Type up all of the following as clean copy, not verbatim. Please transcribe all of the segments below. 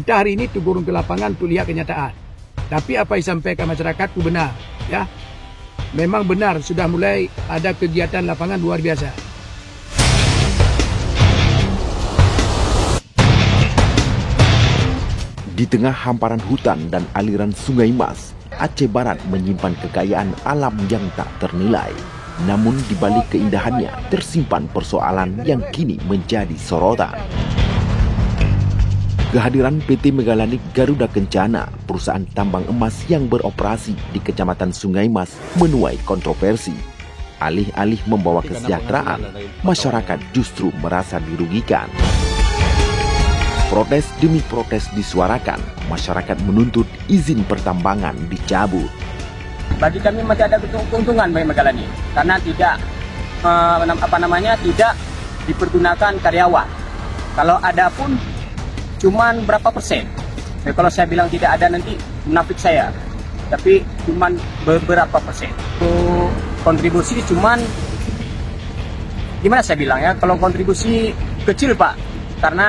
Kita hari ini turun ke lapangan untuk lihat kenyataan. Tapi apa yang disampaikan masyarakat itu benar, ya. Memang benar sudah mulai ada kegiatan lapangan luar biasa. Di tengah hamparan hutan dan aliran Sungai Mas, Aceh Barat menyimpan kekayaan alam yang tak ternilai. Namun di balik keindahannya tersimpan persoalan yang kini menjadi sorotan. Kehadiran PT Megalanik Garuda Kencana, perusahaan tambang emas yang beroperasi di Kecamatan Sungai Mas, menuai kontroversi. Alih-alih membawa kesejahteraan, masyarakat justru merasa dirugikan. Protes demi protes disuarakan, masyarakat menuntut izin pertambangan dicabut. Bagi kami masih ada keuntungan bagi Megalanik karena tidak tidak dipergunakan karyawan. Kalau ada pun cuman berapa persen. Kalau saya bilang tidak ada nanti munafik saya. Tapi cuman beberapa persen. Kontribusi cuman gimana saya bilang ya? Kalau kontribusi kecil Pak, karena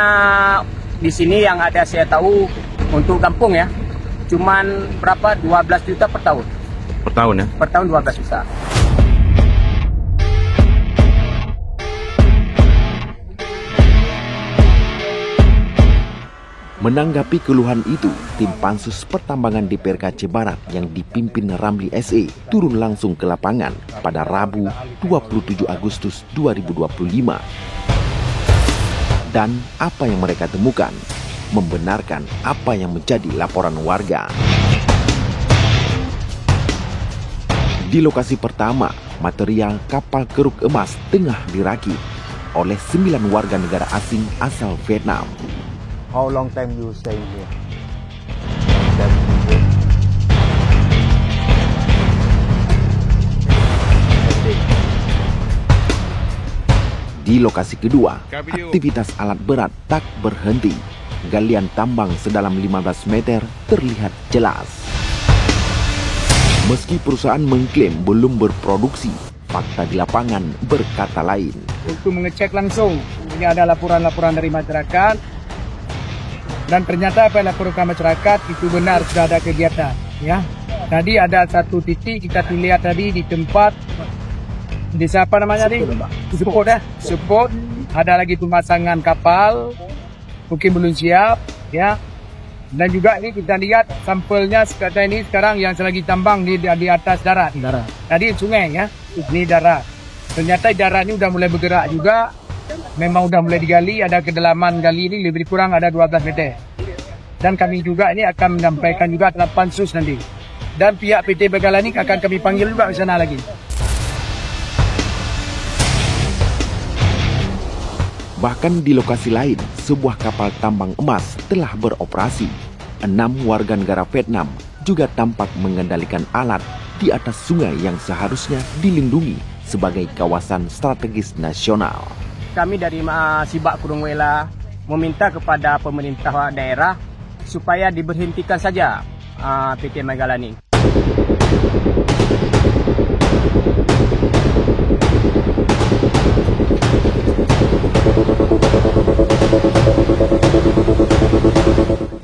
di sini yang ada saya tahu untuk kampung ya, cuman berapa 12 juta per tahun. Per tahun ya? Per tahun 12 juta. Menanggapi keluhan itu, tim Pansus Pertambangan DPRK Aceh Barat yang dipimpin Ramli SE turun langsung ke lapangan pada Rabu 27 Agustus 2025. Dan apa yang mereka temukan membenarkan apa yang menjadi laporan warga. Di lokasi pertama, material kapal keruk emas tengah dirakit oleh 9 warga negara asing asal Vietnam. How long time you stay here? Di lokasi kedua, aktivitas alat berat tak berhenti. Galian tambang sedalam 15 meter terlihat jelas. Meski perusahaan mengklaim belum berproduksi, fakta di lapangan berkata lain. Untuk mengecek langsung, ini ada laporan-laporan dari masyarakat. Dan ternyata apa yang dilaporkan masyarakat itu benar sudah ada kegiatan, ya. Tadi ada satu titik kita lihat tadi di tempat desa apa namanya tadi? Support ya. Support. Ada lagi pemasangan kapal, mungkin belum siap, ya. Dan juga ini kita lihat sampelnya sekarang yang selagi tambang di atas darat. Tadi sungai ya, ini darat. Ternyata darat ini udah mulai bergerak juga. Memang udah mulai digali, ada kedalaman gali ini lebih kurang ada 12 meter. Dan kami juga ini akan menyampaikan juga dalam pansus nanti. Dan pihak PT Megalanik akan kami panggil juga ke sana lagi. Bahkan di lokasi lain, sebuah kapal tambang emas telah beroperasi. 6 warga negara Vietnam juga tampak mengendalikan alat di atas sungai yang seharusnya dilindungi sebagai kawasan strategis nasional. Kami dari Sibak Kurung Wela meminta kepada pemerintah daerah supaya diberhentikan saja PT Megalanik.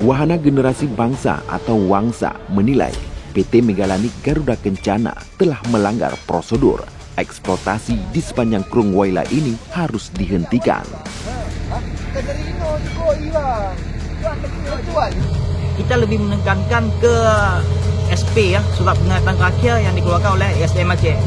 Wahana Generasi Bangsa atau Wangsa menilai PT Megalanik Garuda Kencana telah melanggar prosedur. Eksploitasi di sepanjang Krung Waila ini harus dihentikan. Kita lebih menekankan ke SP ya, surat peringatan terakhir yang dikeluarkan oleh ISDM Aceh,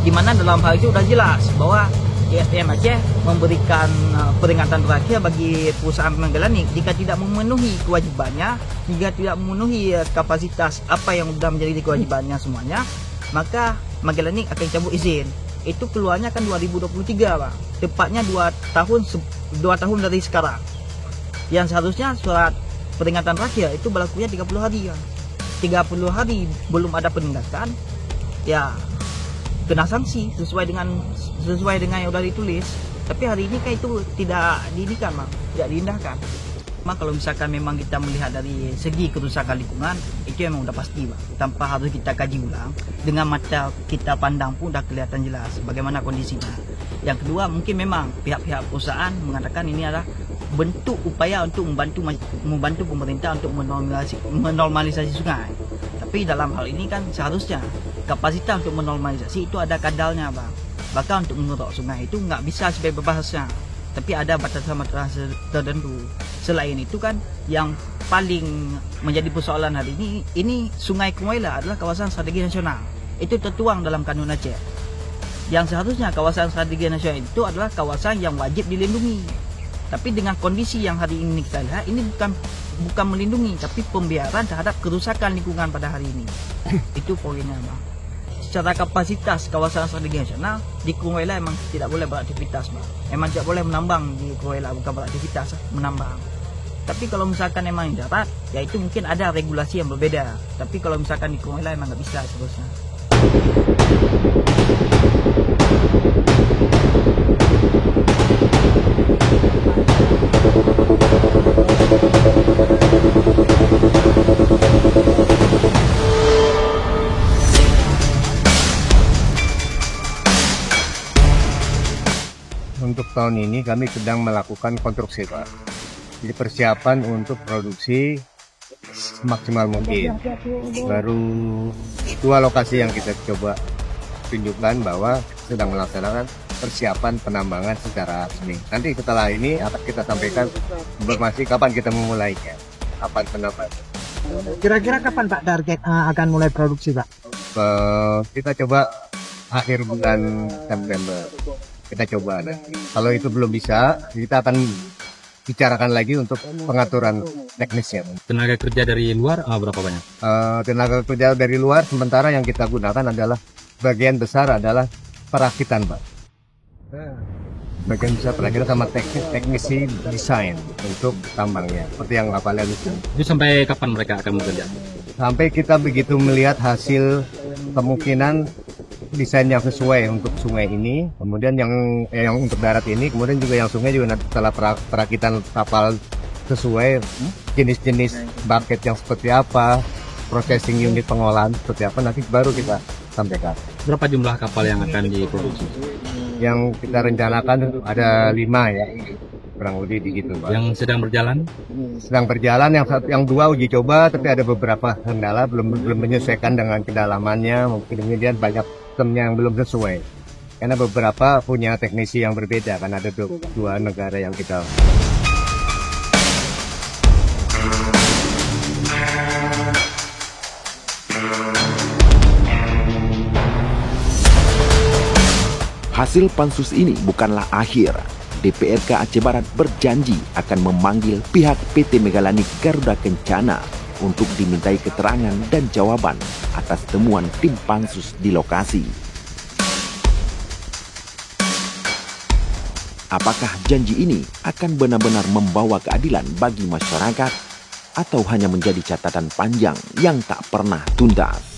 di mana dalam hal itu sudah jelas bahwa ISDM Aceh memberikan peringatan terakhir bagi perusahaan Megalanik jika tidak memenuhi kewajibannya, jika tidak memenuhi kapasitas apa yang sudah menjadi kewajibannya semuanya, maka Megalanik akan cabut izin. Itu keluarnya kan 2023 Pak. Tepatnya 2 tahun dari sekarang. Yang seharusnya surat peringatan terakhir itu berlakunya 30 hari kan. 30 hari belum ada penindakan, ya kena sanksi sesuai dengan yang sudah ditulis. Tapi hari ini kan itu tidak diindahkan Pak, tidak diindahkan. Memang kalau misalkan memang kita melihat dari segi kerusakan lingkungan, itu memang udah pasti Pak. Tanpa harus kita kaji ulang, dengan mata kita pandang pun udah kelihatan jelas bagaimana kondisinya. Yang kedua, mungkin memang pihak-pihak perusahaan mengatakan ini adalah bentuk upaya untuk membantu pemerintah untuk menormalisasi sungai. Tapi dalam hal ini kan seharusnya kapasitas untuk menormalisasi itu ada kadalnya, Bang. Bahkan untuk mengeruk sungai itu nggak bisa sebebasnya, tapi ada batasan-batasan tertentu. Selain itu kan yang paling menjadi persoalan hari ini Sungai Kumaila adalah kawasan strategi nasional. Itu tertuang dalam Kanun Aceh. Yang seharusnya kawasan strategi nasional itu adalah kawasan yang wajib dilindungi. Tapi dengan kondisi yang hari ini kita lihat, ini bukan melindungi, tapi pembiaran terhadap kerusakan lingkungan pada hari ini. Itu poinnya, Bang. Secara kapasitas kawasan strategi nasional di Kumaila memang tidak boleh beraktivitas, Bang. Memang tidak boleh menambang di Kumaila, bukan beraktivitas, menambang. Tapi kalau misalkan memang di darat, ya itu mungkin ada regulasi yang berbeda. Tapi kalau misalkan di Kumaila memang nggak bisa seharusnya. Untuk tahun ini kami sedang melakukan konstruksi, Pak. Jadi persiapan untuk produksi maksimal mungkin. Baru 2 lokasi yang kita coba tunjukkan bahwa sedang melaksanakan persiapan penambangan secara resmi. Nanti setelah ini akan kita sampaikan informasi kapan kita memulainya, kapan penambangan. Kira-kira kapan Pak target akan mulai produksi, Pak? Kita coba akhir bulan September. Kita coba nanti. Kalau itu belum bisa, kita akan bicarakan lagi untuk pengaturan teknisnya. Tenaga kerja dari luar berapa banyak? Tenaga kerja dari luar sementara yang kita gunakan adalah bagian besar adalah perakitan, Pak. Bagian besar perakitan sama teknisi desain untuk tambangnya. Seperti yang Bapak lihat itu. Itu sampai kapan mereka akan bekerja? Sampai kita begitu melihat hasil kemungkinan desain yang sesuai untuk sungai ini, kemudian yang untuk darat ini, kemudian juga yang sungai juga nanti setelah perakitan kapal sesuai jenis-jenis bucket yang seperti apa, processing unit pengolahan seperti apa, nanti baru kita sampaikan. Berapa jumlah kapal yang akan diproduksi? Yang kita rencanakan ada 5 ya, kurang lebih begitu, Pak. Yang sedang berjalan? Sedang berjalan, yang 2 uji coba, tapi ada beberapa kendala belum menyesuaikan dengan kedalamannya, mungkin kemudian banyak sistemnya yang belum sesuai. Karena beberapa punya teknisi yang berbeda, kan ada 2 negara yang kita. Hasil pansus ini bukanlah akhir. DPRK Aceh Barat berjanji akan memanggil pihak PT Megalanik Garuda Kencana untuk dimintai keterangan dan jawaban atas temuan tim pansus di lokasi. Apakah janji ini akan benar-benar membawa keadilan bagi masyarakat atau hanya menjadi catatan panjang yang tak pernah tuntas?